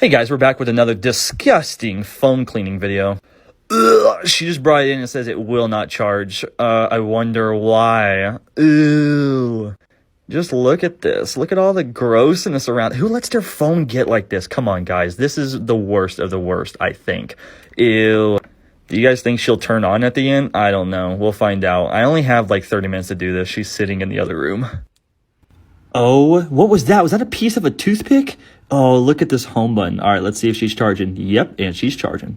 Hey guys, we're back with another disgusting phone cleaning video. Ugh, she just brought it in and says it will not charge. I wonder why. Ew. Just look at this. Look at all the grossness around. Who lets their phone get like this? Come on, guys. This is the worst of the worst, I think. Ew. Do you guys think she'll turn on at the end? I don't know. We'll find out. I only have like 30 minutes to do this. She's sitting in the other room. Oh, what was that? Was that a piece of a toothpick? Oh, look at this home button. All right, let's see if she's charging. Yep, and she's charging.